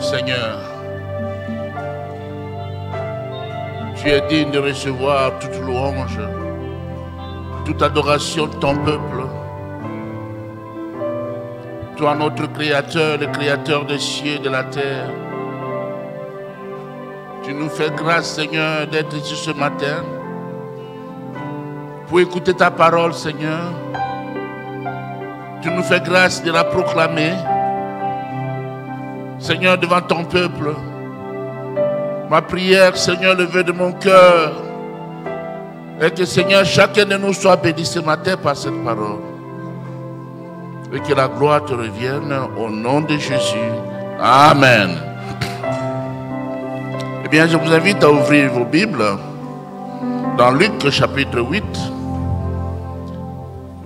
Seigneur, tu es digne de recevoir toute louange, toute adoration de ton peuple. Toi, notre Créateur, le Créateur des cieux et de la terre. Tu nous fais grâce, Seigneur, d'être ici ce matin pour écouter ta parole, Seigneur. Tu nous fais grâce de la proclamer, Seigneur, devant ton peuple. Ma prière, Seigneur, le vœu de mon cœur est que, Seigneur, chacun de nous soit béni ce matin par cette parole. Et que la gloire te revienne au nom de Jésus. Amen. Eh bien, je vous invite à ouvrir vos Bibles dans Luc chapitre 8,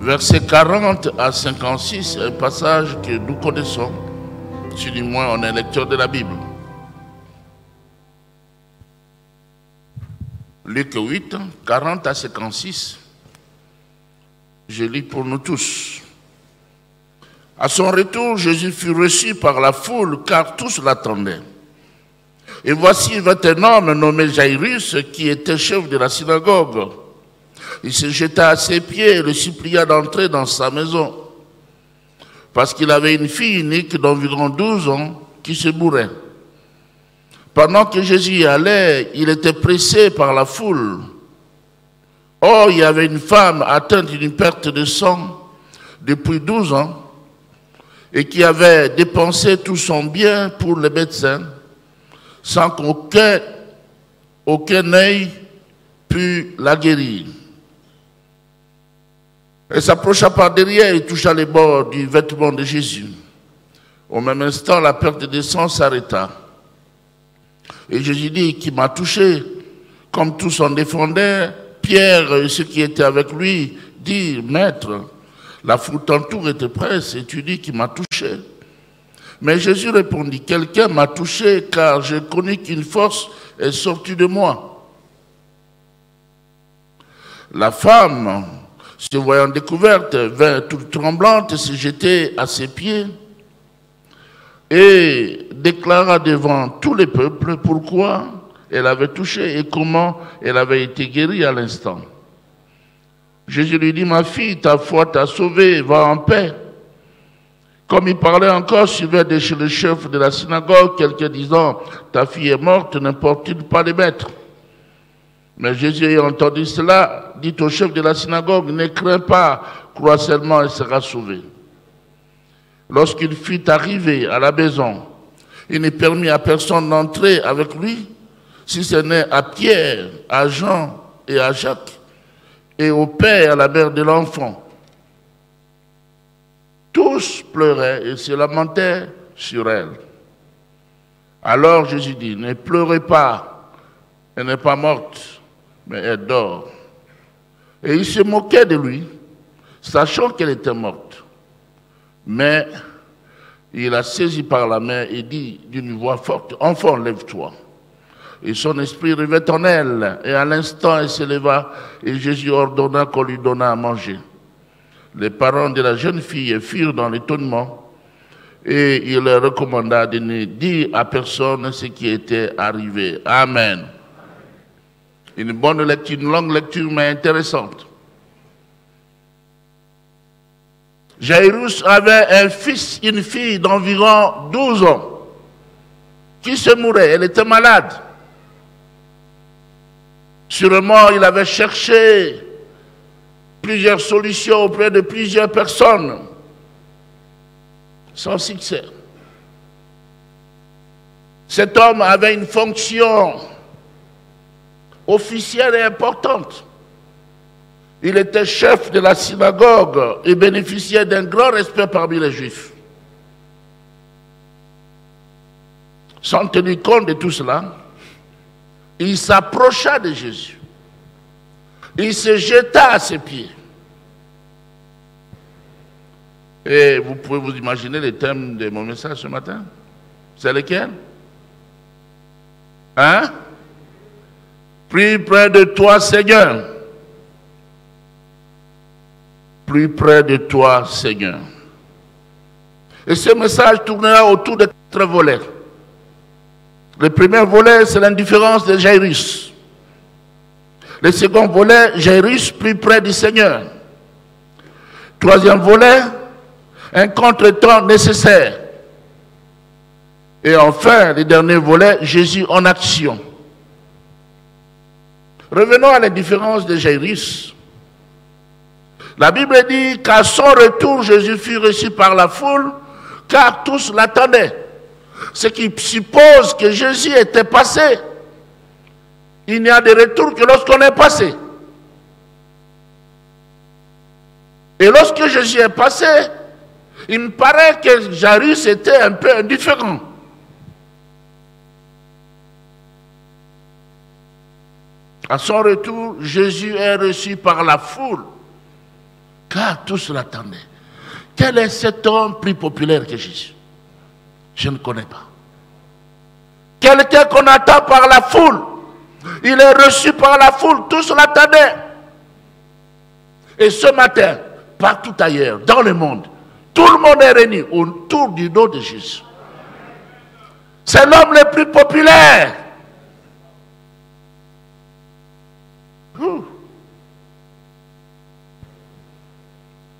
versets 40 à 56, un passage que nous connaissons, si du moins on est lecteur de la Bible. Luc 8, 40 à 56. Je lis pour nous tous. À son retour, Jésus fut reçu par la foule, car tous l'attendaient. Et voici un homme nommé Jairus, qui était chef de la synagogue. Il se jeta à ses pieds et le supplia d'entrer dans sa maison, parce qu'il avait une fille unique d'environ 12 ans qui se bourrait. Pendant que Jésus y allait, il était pressé par la foule. Or, il y avait une femme atteinte d'une perte de sang depuis 12 ans, et qui avait dépensé tout son bien pour les médecins, sans qu'aucun œil pût la guérir. Elle s'approcha par derrière et toucha les bords du vêtement de Jésus. Au même instant, la perte de sang s'arrêta. Et Jésus dit: qui m'a touché? Comme tous s'en défendaient, Pierre et ceux qui étaient avec lui dirent: Maître, la foule t'entoure et te presse, et tu dis qui m'a touché. Mais Jésus répondit: quelqu'un m'a touché, car je connais qu'une force est sortie de moi. La femme, se voyant découverte, vint toute tremblante et se jeter à ses pieds et déclara devant tous les peuples pourquoi elle avait touché et comment elle avait été guérie à l'instant. Jésus lui dit: ma fille, ta foi t'a sauvée, va en paix. Comme il parlait encore, suivait de chez le chef de la synagogue quelqu'un disant: ta fille est morte, n'importune pas les maîtres. Mais Jésus ayant entendu cela, dit au chef de la synagogue: ne crains pas, crois seulement et sera sauvé. Lorsqu'il fut arrivé à la maison, il ne permit à personne d'entrer avec lui, si ce n'est à Pierre, à Jean et à Jacques, et au père et à la mère de l'enfant. Tous pleuraient et se lamentaient sur elle. Alors Jésus dit: ne pleurez pas, elle n'est pas morte, mais elle dort. Et il se moquait de lui, sachant qu'elle était morte. Mais il la saisit par la main et dit d'une voix forte: enfant, lève-toi. Et son esprit revint en elle, et à l'instant elle se leva, et Jésus ordonna qu'on lui donnât à manger. Les parents de la jeune fille furent dans l'étonnement, et il leur recommanda de ne dire à personne ce qui était arrivé. Amen. Une bonne lecture, une longue lecture, mais intéressante. Jairus avait un fils, une fille d'environ 12 ans, qui se mourait, elle était malade. Sûrement, il avait cherché plusieurs solutions auprès de plusieurs personnes, sans succès. Cet homme avait une fonction officielle et importante. Il était chef de la synagogue et bénéficiait d'un grand respect parmi les Juifs. Sans tenir compte de tout cela, il s'approcha de Jésus. Il se jeta à ses pieds. Et vous pouvez vous imaginer le thème de mon message ce matin? C'est lequel? Hein? Plus près de toi, Seigneur. Plus près de toi, Seigneur. Et ce message tournera autour de 4 volets. Le premier volet, c'est l'indifférence de Jairus. Le second volet, Jairus plus près du Seigneur. Troisième volet, un contretemps nécessaire. Et enfin, le dernier volet, Jésus en action. Revenons à l'indifférence de Jairus. La Bible dit qu'à son retour, Jésus fut reçu par la foule, car tous l'attendaient. Ce qui suppose que Jésus était passé. Il n'y a de retour que lorsqu'on est passé. Et lorsque Jésus est passé, il me paraît que Jairus était un peu indifférent. À son retour, Jésus est reçu par la foule, car tous l'attendaient. Quel est cet homme plus populaire que Jésus? Je ne connais pas. Quelqu'un qu'on attend par la foule. Il est reçu par la foule, tous l'attendaient. Et ce matin, partout ailleurs, dans le monde, tout le monde est réuni autour du nom de Jésus. C'est l'homme le plus populaire.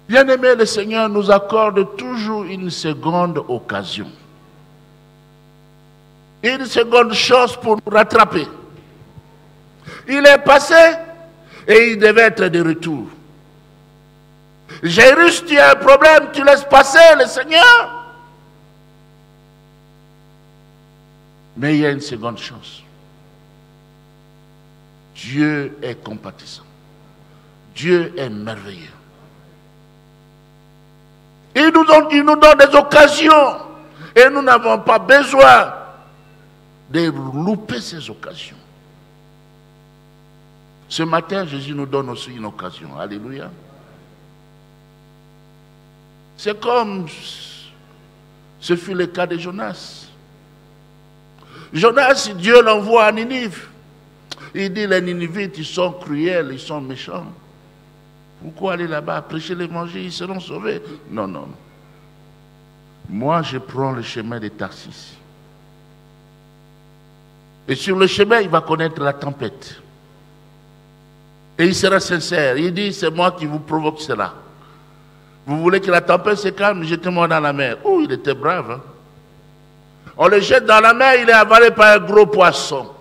Bien-aimé, le Seigneur nous accorde toujours une seconde occasion. Une seconde chance pour nous rattraper. Il est passé et il devait être de retour. Jairus, tu as un problème, tu laisses passer le Seigneur. Mais il y a une seconde chance. Dieu est compatissant. Dieu est merveilleux. Il nous donne des occasions et nous n'avons pas besoin de louper ces occasions. Ce matin, Jésus nous donne aussi une occasion. Alléluia. C'est comme ce fut le cas de Jonas. Jonas, Dieu l'envoie à Ninive. Il dit, les Ninivites, ils sont cruels, ils sont méchants. Pourquoi aller là-bas, prêcher l'évangile, ils seront sauvés? Non, non, non. Moi, je prends le chemin de Tarsis. Et sur le chemin, il va connaître la tempête. Et il sera sincère. Il dit, c'est moi qui vous provoque cela. Vous voulez que la tempête se calme, jetez-moi dans la mer. Oh, il était brave. Hein? On le jette dans la mer, il est avalé par un gros poisson.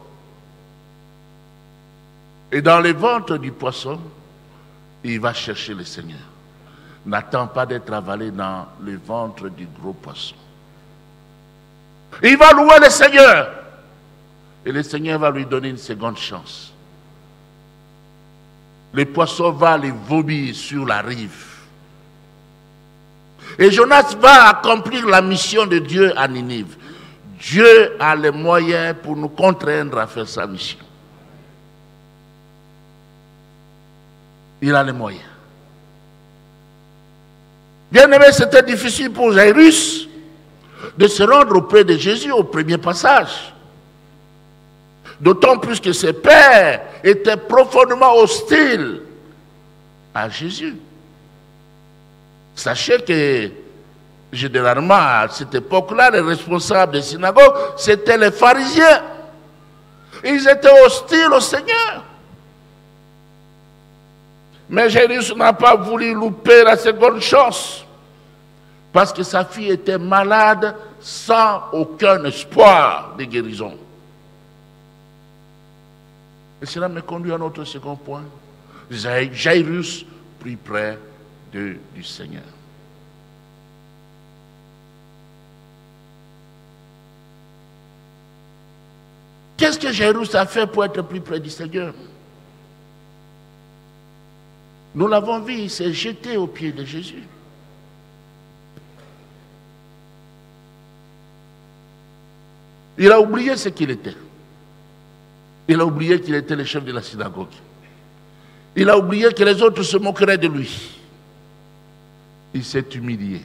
Et dans le ventre du poisson, il va chercher le Seigneur. N'attend pas d'être avalé dans le ventre du gros poisson. Il va louer le Seigneur. Et le Seigneur va lui donner une seconde chance. Le poisson va les vomir sur la rive. Et Jonas va accomplir la mission de Dieu à Ninive. Dieu a les moyens pour nous contraindre à faire sa mission. Il a les moyens. Bien aimé, c'était difficile pour Jairus de se rendre auprès de Jésus au premier passage. D'autant plus que ses pères étaient profondément hostiles à Jésus. Sachez que, généralement, à cette époque-là, les responsables des synagogues, c'étaient les pharisiens. Ils étaient hostiles au Seigneur. Mais Jairus n'a pas voulu louper la seconde chance. Parce que sa fille était malade sans aucun espoir de guérison. Et cela me conduit à notre second point. Jairus prit près du Seigneur. Qu'est-ce que Jairus a fait pour être plus près du Seigneur? Nous l'avons vu, il s'est jeté aux pieds de Jésus. Il a oublié ce qu'il était. Il a oublié qu'il était le chef de la synagogue. Il a oublié que les autres se moqueraient de lui. Il s'est humilié.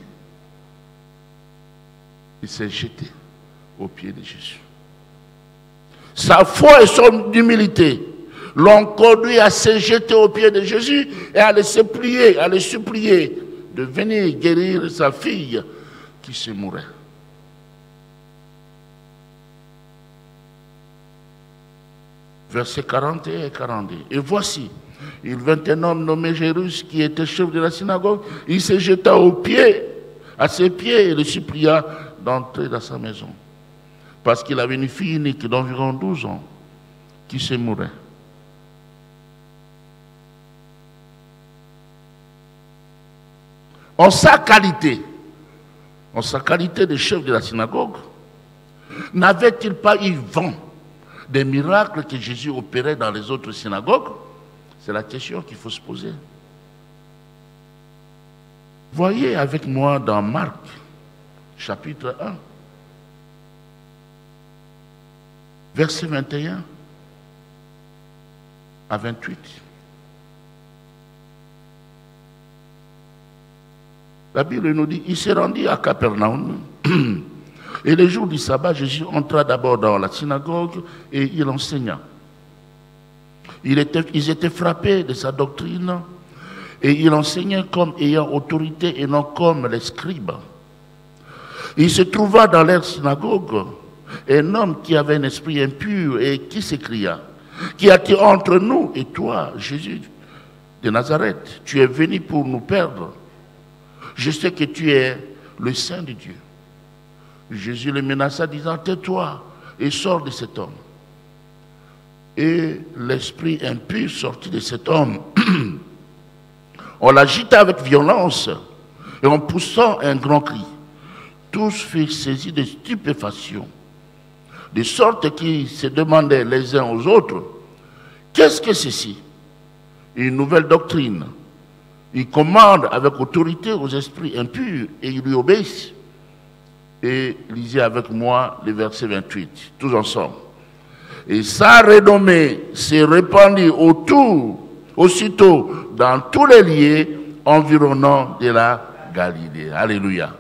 Il s'est jeté aux pieds de Jésus. Sa foi et son humilité l'ont conduit à se jeter aux pieds de Jésus et à le supplier, de venir guérir sa fille qui se mourait. Versets 41 et 42. Et voici, il vint un homme nommé Jairus qui était chef de la synagogue. Il se jeta à ses pieds et le supplia d'entrer dans sa maison. Parce qu'il avait une fille unique d'environ 12 ans qui se mourait. En sa qualité de chef de la synagogue, n'avait-il pas eu vent des miracles que Jésus opérait dans les autres synagogues? C'est la question qu'il faut se poser. Voyez avec moi dans Marc, chapitre 1, verset 21 à 28. La Bible nous dit, il s'est rendu à Capernaum, et le jour du sabbat, Jésus entra d'abord dans la synagogue et il enseigna. Ils étaient frappés de sa doctrine et il enseignait comme ayant autorité et non comme les scribes. Il se trouva dans leur synagogue un homme qui avait un esprit impur et qui s'écria, qu'y a-t-il entre nous et toi, Jésus de Nazareth? Tu es venu pour nous perdre. Je sais que tu es le Saint de Dieu. Jésus le menaça, disant, tais-toi et sors de cet homme. Et l'esprit impur sortit de cet homme. On l'agita avec violence et en poussant un grand cri. Tous furent saisis de stupéfaction, de sorte qu'ils se demandaient les uns aux autres, qu'est-ce que ceci? Une nouvelle doctrine. Il commande avec autorité aux esprits impurs et ils lui obéissent. Et lisez avec moi le verset 28, tous ensemble. Et sa renommée s'est répandue aussitôt dans tous les lieux environnants de la Galilée. Alléluia.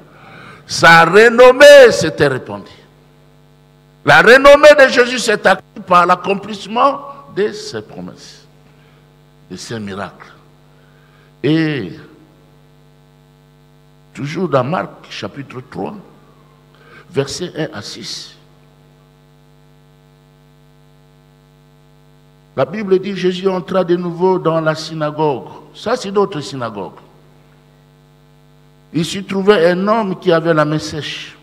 Sa renommée s'était répandue. La renommée de Jésus s'est acquise par l'accomplissement de ses promesses, de ses miracles. Et toujours dans Marc, chapitre 3, versets 1 à 6. La Bible dit, Jésus entra de nouveau dans la synagogue. Ça, c'est d'autres synagogues. Il s'y trouvait un homme qui avait la main sèche.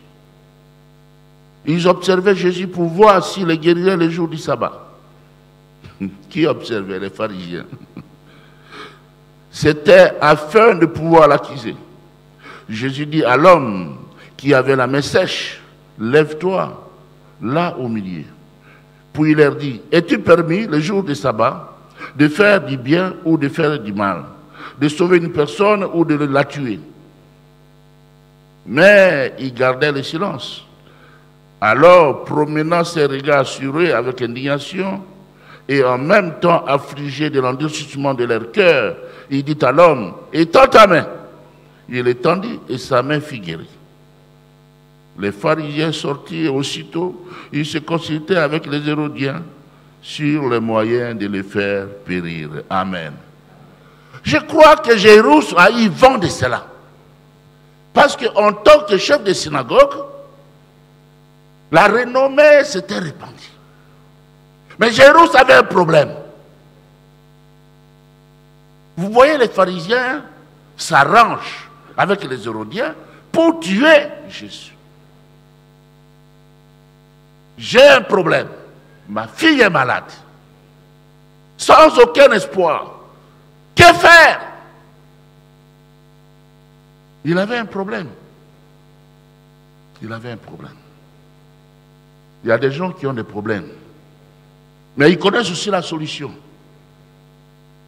Ils observaient Jésus pour voir s'il les guérirait le jour du sabbat. Qui observait? Les pharisiens. C'était afin de pouvoir l'accuser. Jésus dit à l'homme qui avait la main sèche, lève-toi, là au milieu. Puis il leur dit, es-tu permis le jour du sabbat de faire du bien ou de faire du mal, de sauver une personne ou de la tuer? Mais il gardait le silence. Alors, promenant ses regards sur eux avec indignation et en même temps affligé de l'endurcissement de leur cœur, il dit à l'homme, étends ta main. Il l'étendit et sa main fut guérie. Les pharisiens sortirent aussitôt, ils se consultaient avec les Hérodiens sur les moyens de les faire périr. Amen. Je crois que Jairus a eu vent de cela. Parce qu'en tant que chef de synagogue, la renommée s'était répandue. Mais Jairus avait un problème. Vous voyez, les pharisiens s'arrangent avec les Hérodiens pour tuer Jésus. J'ai un problème. Ma fille est malade. Sans aucun espoir. Que faire? Il avait un problème. Il avait un problème. Il y a des gens qui ont des problèmes. Mais ils connaissent aussi la solution.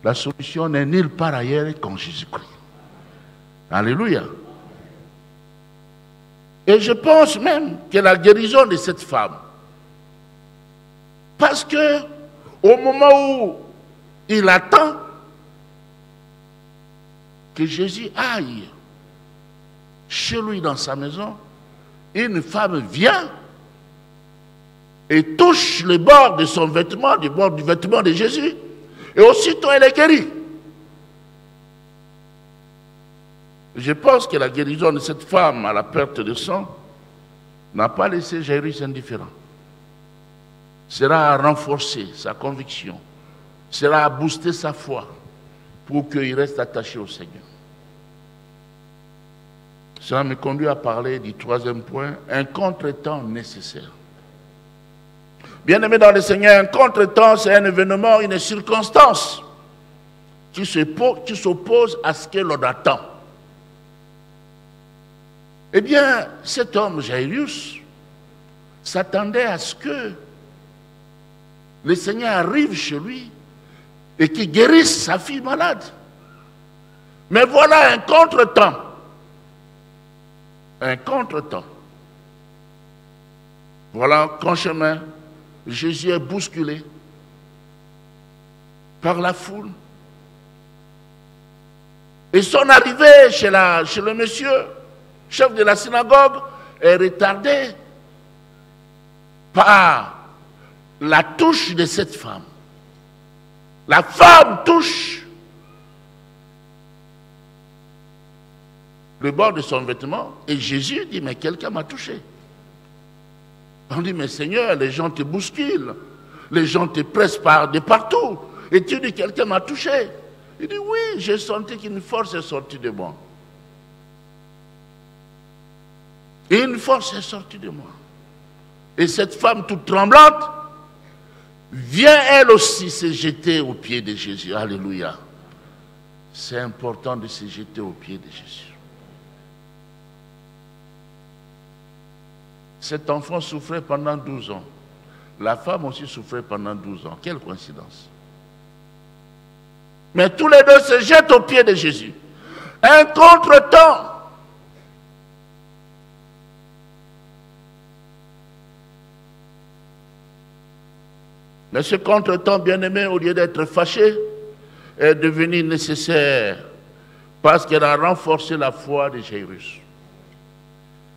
La solution n'est nulle part ailleurs qu'en Jésus-Christ. Alléluia. Et je pense même que la guérison de cette femme, parce que au moment où il attend que Jésus aille chez lui dans sa maison, une femme vient et touche le bord de son vêtement, du bord du vêtement de Jésus, et aussitôt elle est guérie. Je pense que la guérison de cette femme à la perte de sang n'a pas laissé Jairus indifférent. sera à renforcer sa conviction, sera à booster sa foi pour qu'il reste attaché au Seigneur. Cela me conduit à parler du troisième point, un contretemps nécessaire. Bien-aimé dans le Seigneur, un contretemps, c'est un événement, une circonstance qui s'oppose à ce que l'on attend. Eh bien, cet homme, Jairus, s'attendait à ce que le Seigneur arrive chez lui et qu'il guérisse sa fille malade. Mais voilà un contretemps. Un contretemps. Voilà qu'en chemin, Jésus est bousculé par la foule. Et son arrivée chez le monsieur, chef de la synagogue, est retardée par la touche de cette femme. La femme touche le bord de son vêtement et Jésus dit, mais quelqu'un m'a touché. On dit, mais Seigneur, les gens te bousculent, les gens te pressent de partout. Et tu dis, quelqu'un m'a touché. Il dit, oui, j'ai senti qu'une force est sortie de moi. Et une force est sortie de moi. Et cette femme toute tremblante vient elle aussi se jeter aux pieds de Jésus. Alléluia. C'est important de se jeter aux pieds de Jésus. Cet enfant souffrait pendant 12 ans. La femme aussi souffrait pendant 12 ans. Quelle coïncidence. Mais tous les deux se jettent aux pieds de Jésus. Un contretemps. Mais ce contretemps, bien-aimé, au lieu d'être fâché, est devenu nécessaire parce qu'elle a renforcé la foi de Jairus.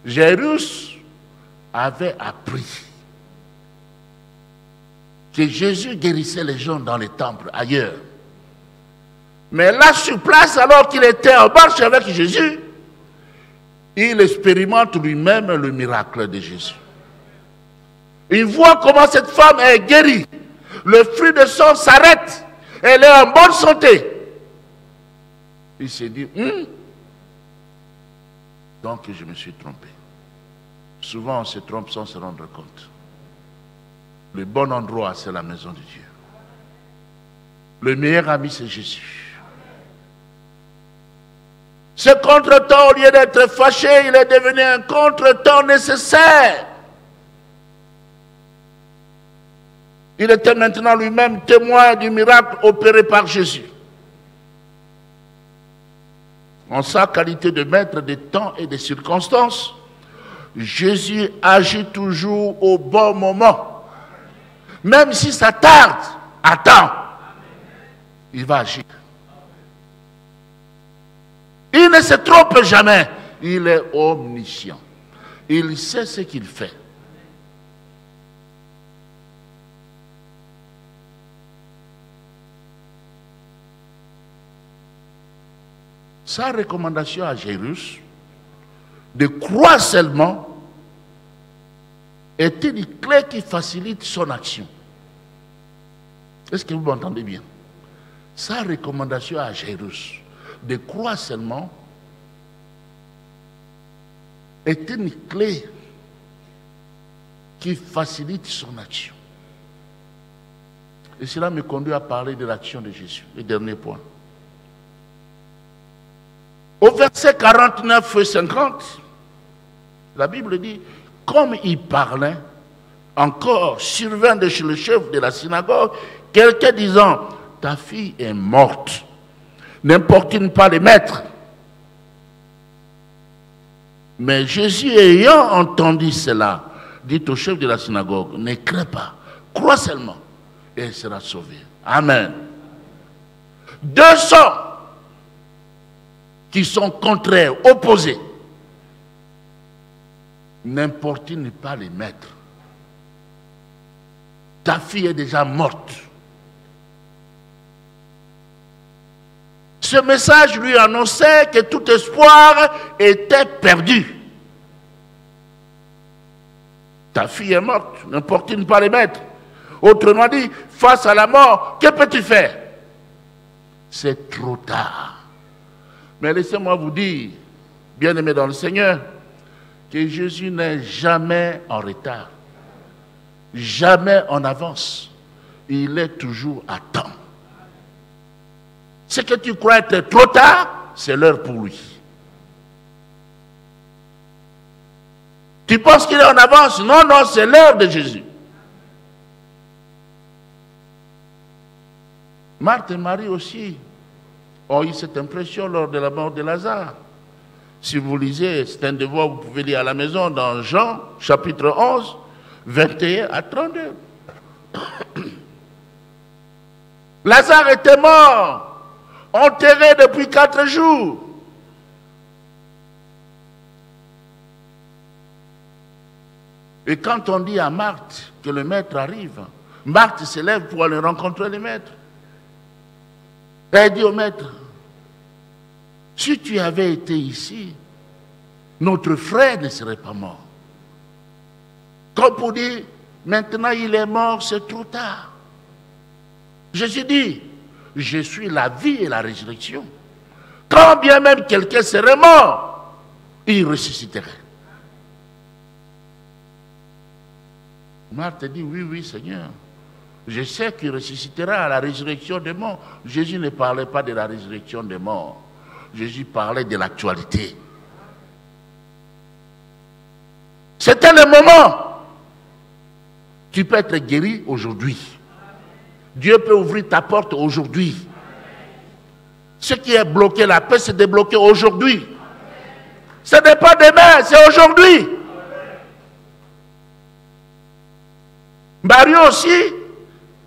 Jairus avait appris que Jésus guérissait les gens dans les temples, ailleurs. Mais là, sur place, alors qu'il était en marche avec Jésus, il expérimente lui-même le miracle de Jésus. Il voit comment cette femme est guérie. Le flux de sang s'arrête. Elle est en bonne santé. Il s'est dit, donc je me suis trompé. Souvent on se trompe sans se rendre compte. Le bon endroit, c'est la maison de Dieu. Le meilleur ami, c'est Jésus. Ce contretemps, au lieu d'être fâché, il est devenu un contretemps nécessaire. Il était maintenant lui-même témoin du miracle opéré par Jésus. En sa qualité de maître des temps et des circonstances, Jésus agit toujours au bon moment. Même si ça tarde, attends, il va agir. Il ne se trompe jamais. Il est omniscient. Il sait ce qu'il fait. Sa recommandation à Jairus de croire seulement était une clé qui facilite son action. Est-ce que vous m'entendez bien? Sa recommandation à Jairus de croire seulement était une clé qui facilite son action. Et cela me conduit à parler de l'action de Jésus. Le dernier point. Au verset 49 et 50, la Bible dit, comme il parlait, encore survint de chez le chef de la synagogue, quelqu'un disant, ta fille est morte, n'importune pas les maîtres. Mais Jésus ayant entendu cela, dit au chef de la synagogue, ne crains pas, crois seulement, et elle sera sauvée. Amen. 200 qui sont contraires, opposés, n'importune pas les maîtres. Ta fille est déjà morte. Ce message lui annonçait que tout espoir était perdu. Ta fille est morte, n'importune pas les maîtres. Autrement dit, face à la mort, que peux-tu faire? C'est trop tard. Mais laissez-moi vous dire, bien-aimés dans le Seigneur, que Jésus n'est jamais en retard, jamais en avance. Il est toujours à temps. Ce que tu crois être trop tard, c'est l'heure pour lui. Tu penses qu'il est en avance? Non, non, c'est l'heure de Jésus. Marthe et Marie aussi ont eu cette impression lors de la mort de Lazare. Si vous lisez, c'est un devoir, vous pouvez lire à la maison dans Jean, chapitre 11, 21 à 32. Lazare était mort, enterré depuis 4 jours. Et quand on dit à Marthe que le maître arrive, Marthe se lève pour aller rencontrer le maître. Elle dit au maître, si tu avais été ici, notre frère ne serait pas mort. Comme pour dire, maintenant il est mort, c'est trop tard. Jésus dit, je suis la vie et la résurrection. Quand bien même quelqu'un serait mort, il ressusciterait. Marthe dit, oui, oui, Seigneur. Je sais qu'il ressuscitera à la résurrection des morts. Jésus ne parlait pas de la résurrection des morts. Jésus parlait de l'actualité. C'était le moment. Tu peux être guéri aujourd'hui. Dieu peut ouvrir ta porte aujourd'hui. Ce qui est bloqué, la paix s'est débloquée aujourd'hui. Ce n'est pas demain, c'est aujourd'hui. Marie aussi,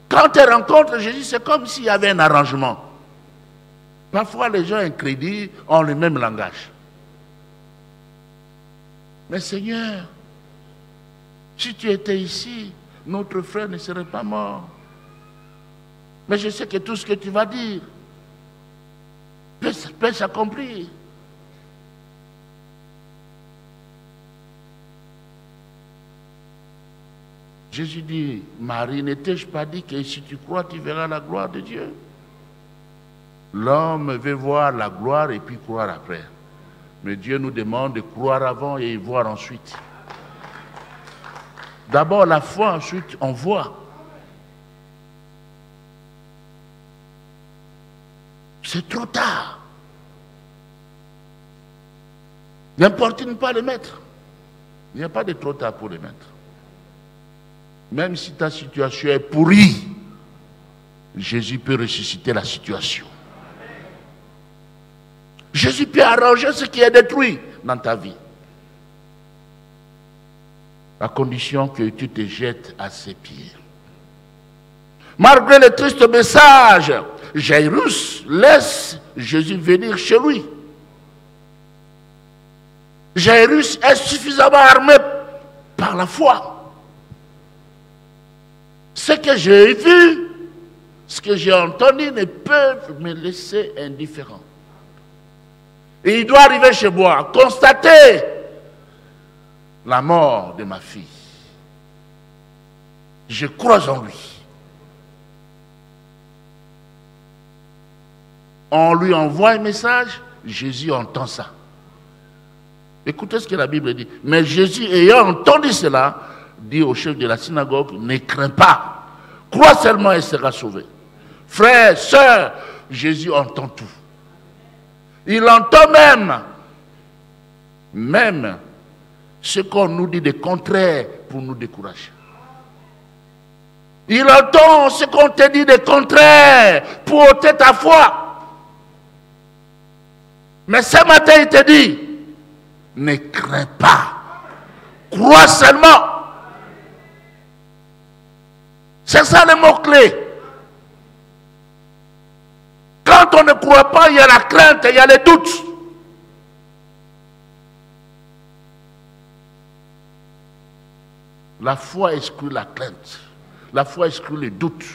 quand elle rencontre Jésus, c'est comme s'il y avait un arrangement. Parfois, les gens incrédules ont le même langage. Mais Seigneur, si tu étais ici, notre frère ne serait pas mort. Mais je sais que tout ce que tu vas dire peut s'accomplir. Jésus dit, Marie, ne t'ai-je pas dit que si tu crois, tu verras la gloire de Dieu? L'homme veut voir la gloire et puis croire après. Mais Dieu nous demande de croire avant et voir ensuite. D'abord la foi, ensuite on voit. C'est trop tard. N'importune pas le maître. Il n'y a pas de trop tard pour le maître. Même si ta situation est pourrie, Jésus peut ressusciter la situation. Jésus peut arranger ce qui est détruit dans ta vie. À condition que tu te jettes à ses pieds. Malgré le triste message, Jairus laisse Jésus venir chez lui. Jairus est suffisamment armé par la foi. Ce que j'ai vu, ce que j'ai entendu ne peuvent me laisser indifférent. Et il doit arriver chez moi, constater la mort de ma fille. Je crois en lui. On lui envoie un message, Jésus entend ça. Écoutez ce que la Bible dit. Mais Jésus, ayant entendu cela, dit au chef de la synagogue, ne crains pas, crois seulement et sera sauvé. Frères, sœurs, Jésus entend tout. Il entend même ce qu'on nous dit de contraire pour nous décourager. Il entend ce qu'on te dit de contraire pour ôter ta foi. Mais ce matin, il te dit, ne crains pas, crois seulement. C'est ça le mot-clé. Quand on ne croit pas, il y a la crainte, il y a les doutes. La foi exclut la crainte. La foi exclut les doutes.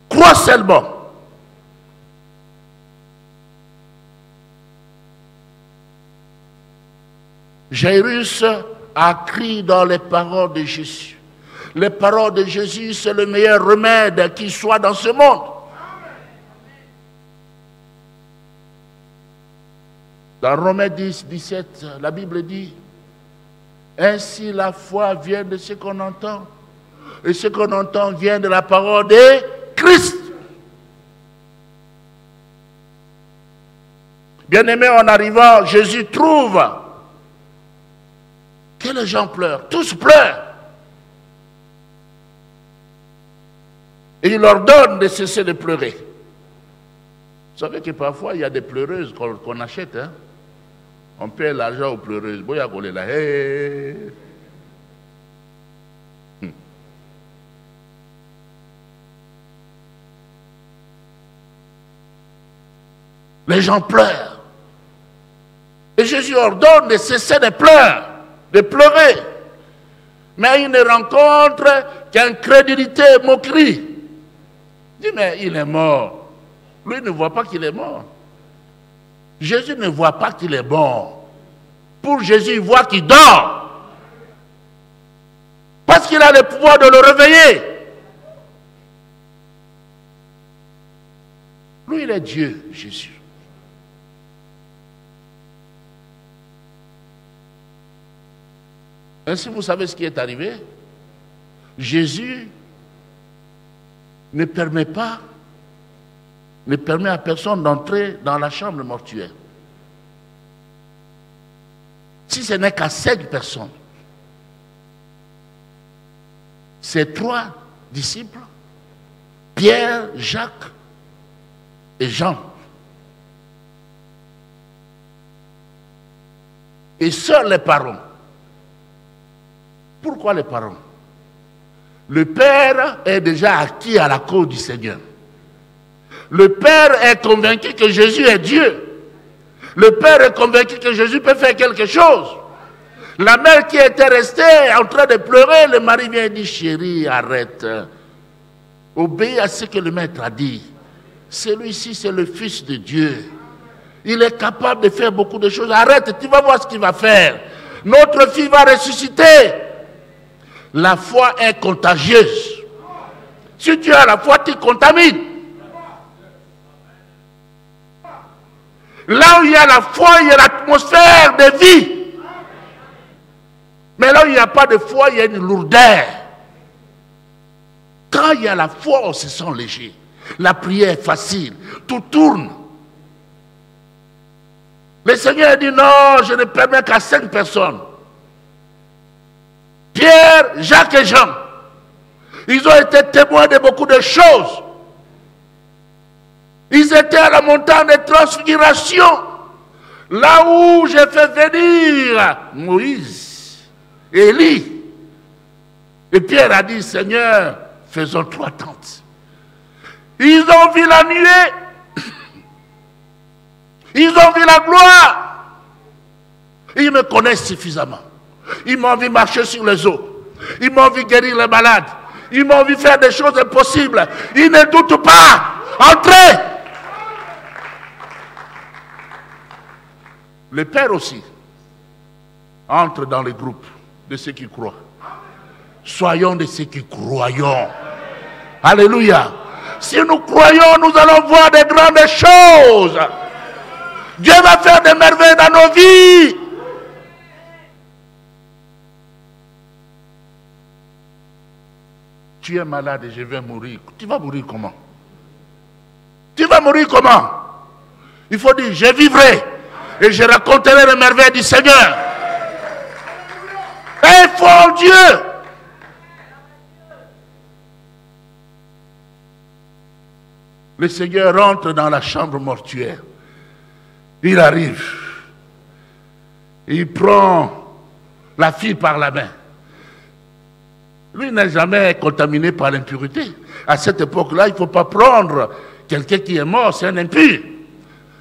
Crois seulement. Jairus a crié dans les paroles de Jésus. Les paroles de Jésus, c'est le meilleur remède qui soit dans ce monde. Dans Romains 10, 17, la Bible dit, ainsi la foi vient de ce qu'on entend, et ce qu'on entend vient de la parole de Christ. Bien-aimé, en arrivant, Jésus trouve que les gens pleurent, tous pleurent. Et il leur donne de cesser de pleurer. Vous savez que parfois, il y a des pleureuses qu'on achète. Hein? On paie l'argent aux pleureuses. Les gens pleurent. Et Jésus ordonne de cesser de pleurer, de pleurer. Mais il ne rencontre qu'incrédulité et moquerie. Il dit, mais il est mort. Lui ne voit pas qu'il est mort. Jésus ne voit pas qu'il est mort. Pour Jésus, il voit qu'il dort. Parce qu'il a le pouvoir de le réveiller. Lui, il est Dieu, Jésus. Ainsi, vous savez ce qui est arrivé? Jésus ne permet à personne d'entrer dans la chambre mortuaire. Si ce n'est qu'à 5 personnes, ces 3 disciples, Pierre, Jacques et Jean. Et seuls les parents. Pourquoi les parents? Le Père est déjà acquis à la cause du Seigneur. Le Père est convaincu que Jésus est Dieu. Le Père est convaincu que Jésus peut faire quelque chose. La mère qui était restée en train de pleurer, le mari vient et dit, chérie, arrête. Obéis à ce que le maître a dit. Celui-ci, c'est le Fils de Dieu. Il est capable de faire beaucoup de choses. Arrête, tu vas voir ce qu'il va faire. Notre fille va ressusciter. La foi est contagieuse. Si tu as la foi, tu contamines. Là où il y a la foi, il y a l'atmosphère de vie. Mais là où il n'y a pas de foi, il y a une lourdeur. Quand il y a la foi, on se sent léger. La prière est facile. Tout tourne. Le Seigneur dit non, je ne permets qu'à 5 personnes. Pierre, Jacques et Jean. Ils ont été témoins de beaucoup de choses. Ils étaient à la montagne de transfiguration. Là où j'ai fait venir Moïse, Élie. Et Pierre a dit, Seigneur, faisons 3 tentes. Ils ont vu la nuée. Ils ont vu la gloire. Ils me connaissent suffisamment. Ils m'ont vu marcher sur les eaux. Ils m'ont vu guérir les malades. Ils m'ont vu faire des choses impossibles. Ils ne doutent pas. Entrez. Le Père aussi entre dans les groupes de ceux qui croient. Soyons de ceux qui croyons. Alléluia. Si nous croyons, nous allons voir de grandes choses. Dieu va faire des merveilles dans nos vies. Tu es malade et je vais mourir. Tu vas mourir comment? Tu vas mourir comment? Il faut dire, je vivrai et je raconterai les merveilles du Seigneur. Et il faut en Dieu. Le Seigneur rentre dans la chambre mortuaire. Il arrive. Il prend la fille par la main. Lui n'est jamais contaminé par l'impureté. À cette époque-là, il ne faut pas prendre quelqu'un qui est mort, c'est un impur.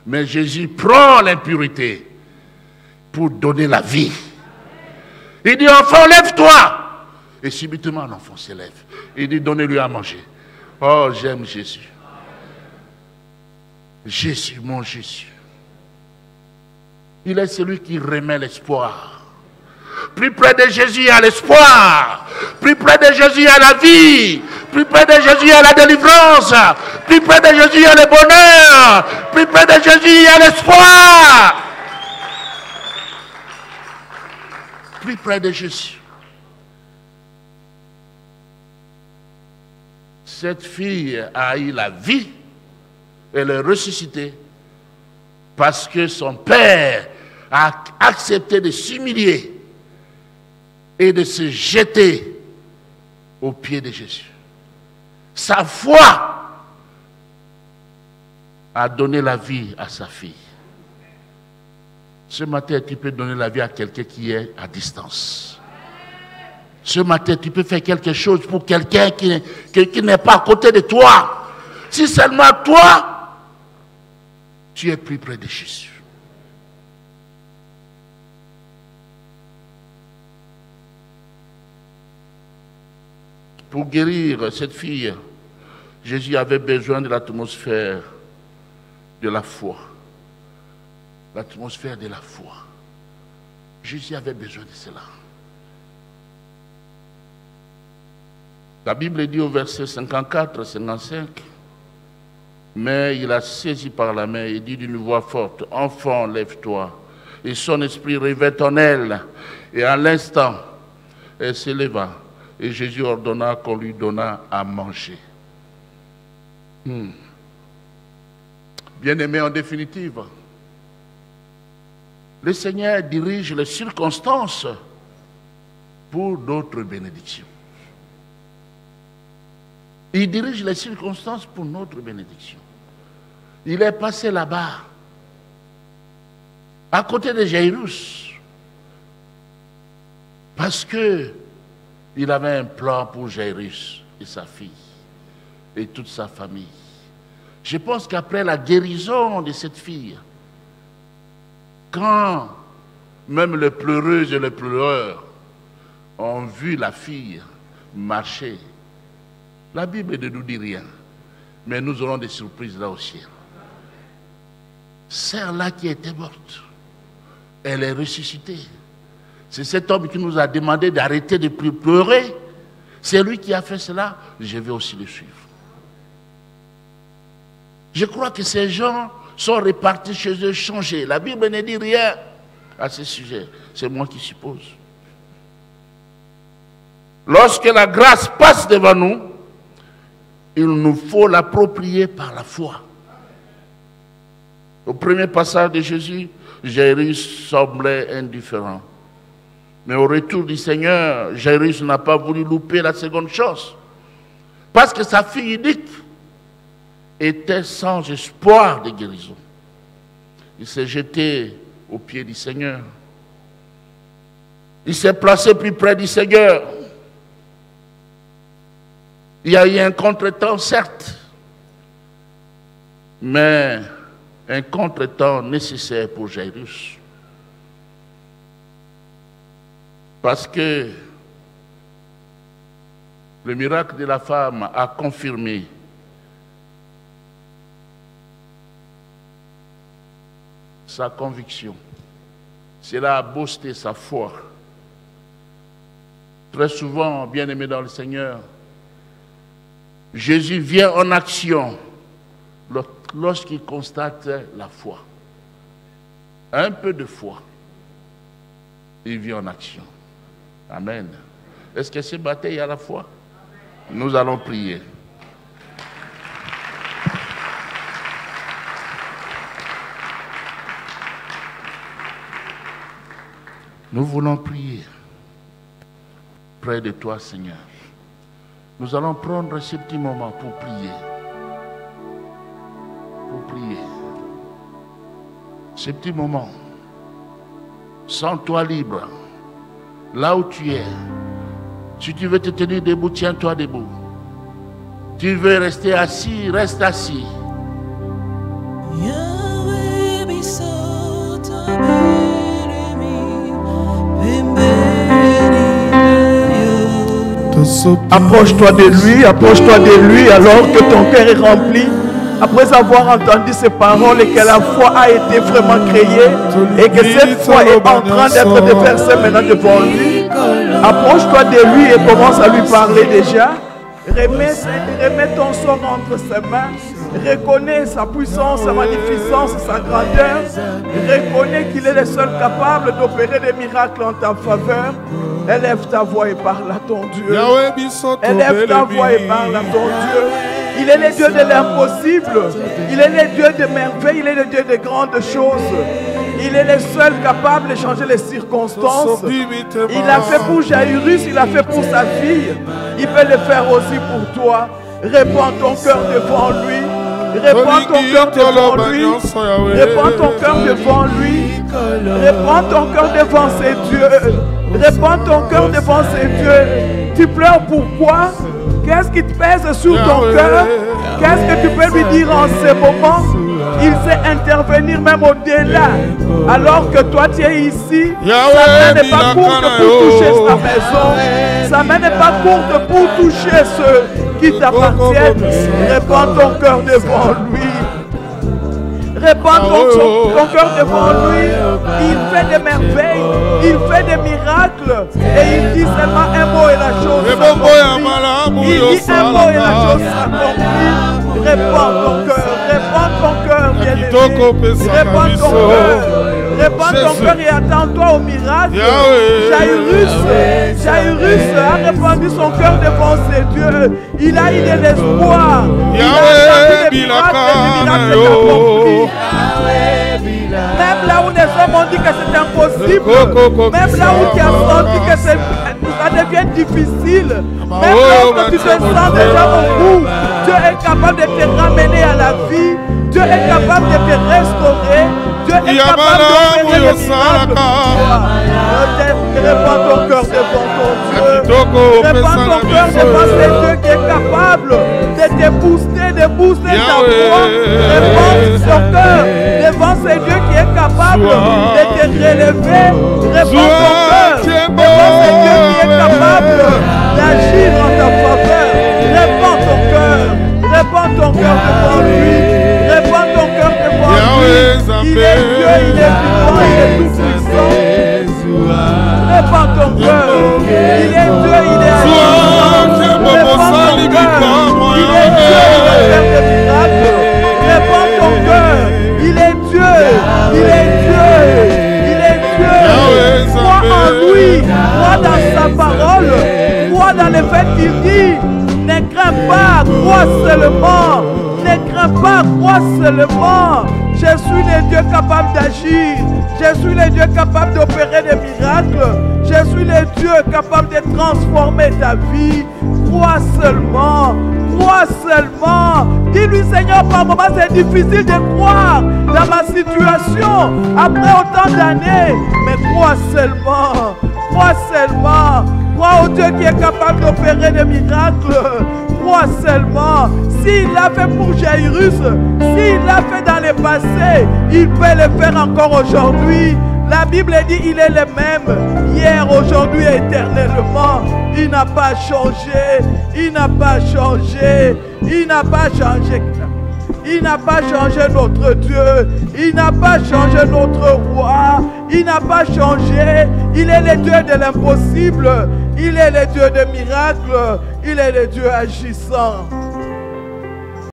Mais Jésus prend l'impureté pour donner la vie. Il dit, enfant, lève-toi. Et subitement, l'enfant se lève. Il dit, donnez-lui à manger. Oh, j'aime Jésus. Jésus, mon Jésus. Il est celui qui remet l'espoir. Plus près de Jésus, il y a l'espoir. Plus près de Jésus, il y a la vie. Plus près de Jésus, il y a la délivrance. Plus près de Jésus, il y a le bonheur. Plus près de Jésus, il y a l'espoir. Plus près de Jésus. Cette fille a eu la vie. Elle est ressuscitée parce que son père a accepté de s'humilier et de se jeter aux pieds de Jésus. Sa foi a donné la vie à sa fille. Ce matin, tu peux donner la vie à quelqu'un qui est à distance. Ce matin, tu peux faire quelque chose pour quelqu'un qui n'est pas à côté de toi. Si seulement toi, tu es plus près de Jésus. Pour guérir cette fille, Jésus avait besoin de l'atmosphère de la foi. L'atmosphère de la foi. Jésus avait besoin de cela. La Bible dit au verset 54-55, mais il a saisi par la main et dit d'une voix forte, « Enfant, lève-toi. » Et son esprit revint en elle. Et à l'instant, elle s'éleva. Et Jésus ordonna qu'on lui donnât à manger. Bien-aimé, en définitive, le Seigneur dirige les circonstances pour d'autres bénédictions. Il dirige les circonstances pour notre bénédiction. Il est passé là-bas, à côté de Jairus, parce que il avait un plan pour Jairus et sa fille et toute sa famille. Je pense qu'après la guérison de cette fille, quand même les pleureuses et les pleureurs ont vu la fille marcher, la Bible ne nous dit rien, mais nous aurons des surprises là au ciel. Celle-là qui était morte, elle est ressuscitée. C'est cet homme qui nous a demandé d'arrêter de plus pleurer. C'est lui qui a fait cela. Je vais aussi le suivre. Je crois que ces gens sont répartis chez eux, changés. La Bible ne dit rien à ce sujet. C'est moi qui suppose. Lorsque la grâce passe devant nous, il nous faut l'approprier par la foi. Au premier passage de Jésus, Jairus semblait indifférent. Mais au retour du Seigneur, Jairus n'a pas voulu louper la seconde chose. Parce que sa fille unique était sans espoir de guérison. Il s'est jeté aux pieds du Seigneur. Il s'est placé plus près du Seigneur. Il y a eu un contretemps, certes, mais un contretemps nécessaire pour Jairus. Parce que le miracle de la femme a confirmé sa conviction. Cela a boosté sa foi. Très souvent, bien-aimé dans le Seigneur, Jésus vient en action lorsqu'il constate la foi. Un peu de foi, il vient en action. Amen. Est-ce que ce matin, il y a la foi? Nous allons prier. Nous voulons prier près de toi, Seigneur. Nous allons prendre ce petit moment pour prier. Pour prier. Ce petit moment. Sens-toi libre. Là où tu es. Si tu veux te tenir debout, tiens-toi debout. Tu veux rester assis, reste assis. Approche-toi de lui alors que ton cœur est rempli. Après avoir entendu ces paroles et que la foi a été vraiment créée et que cette foi est en train d'être déversée maintenant devant lui, Approche-toi de lui et commence à lui parler déjà. Remets ton sort entre ses mains. Reconnais sa puissance, sa magnificence, sa grandeur. Reconnais qu'il est le seul capable d'opérer des miracles en ta faveur. Élève ta voix et parle à ton Dieu. Élève ta voix et parle à ton Dieu. Il est le Dieu de l'impossible. Il est le Dieu de merveilles. Il est le Dieu de grandes choses. Il est le seul capable de changer les circonstances. Il a fait pour Jairus, il a fait pour sa fille. Il peut le faire aussi pour toi. Répands ton cœur devant lui. Répands ton cœur devant lui. Répands ton cœur devant lui. Répands ton cœur devant ses dieux. Répands ton cœur devant ses dieux. Tu pleures pourquoi? Qu'est-ce qui te pèse sur ton cœur? Qu'est-ce que tu peux lui dire en ce moment? Il sait intervenir même au-delà. Alors que toi tu es ici, sa main n'est pas courte pour toucher ta maison. Sa main n'est pas courte pour toucher ceux qui t'appartiennent. Répands ton cœur devant lui. Répands ton cœur devant lui. Il fait des merveilles. Il fait des miracles. Et il dit seulement un mot et la chose s'accomplit. Il dit un mot et la chose s'accomplit. Répands ton cœur, bien-aimé. Répands ton cœur. Répands ton cœur et attends-toi au miracle. Jairus a répandu son cœur devant ses dieux. Il a eu de l'espoir. Il a attendu des miracles s'est accompli. Même là où les hommes ont dit que c'est impossible, même là où tu as senti que ça devient difficile, même là où tu te sens déjà au bout, Dieu est capable de te ramener à la vie. Dieu est capable de te restaurer. Dieu est capable de faire des miracles. Répands ton cœur devant ton Dieu. Répands ton cœur devant ce Dieu qui est capable de te booster, de booster ta foi. Répands ton cœur devant ce Dieu qui est capable de te relever. Répands ton cœur devant ce Dieu qui est capable d'agir en ta faveur. Répands ton cœur. Répands ton cœur devant lui. Répands ton cœur devant lui. Il est Dieu, il est vivant, il est tout puissant. Répands ton cœur. Il est Dieu, il est agissant. Répands ton cœur. Il est Dieu, il va faire des miracles. Répands ton cœur. Il est Dieu, il est Dieu, il est Dieu. Crois en lui, crois dans sa parole, crois dans le fait qu'il dit. Ne crains pas, crois seulement. Ne crains pas, crois seulement. Je suis le Dieu capable d'agir. Je suis le Dieu capable d'opérer des miracles. Je suis le Dieu capable de transformer ta vie. Crois seulement. Crois seulement. Dis-lui, Seigneur, par moments c'est difficile de croire dans ma situation après autant d'années. Mais crois seulement. Crois seulement. Crois au Dieu qui est capable d'opérer des miracles. Crois seulement. S'il l'a fait pour Jairus, s'il l'a fait dans le passé, il peut le faire encore aujourd'hui. La Bible dit il est le même hier, aujourd'hui et éternellement. Il n'a pas changé. Il n'a pas changé. Il n'a pas changé. Il n'a pas changé notre Dieu. Il n'a pas changé notre roi. Il n'a pas changé. Il est le Dieu de l'impossible. Il est le Dieu des miracles. Il est le Dieu agissant.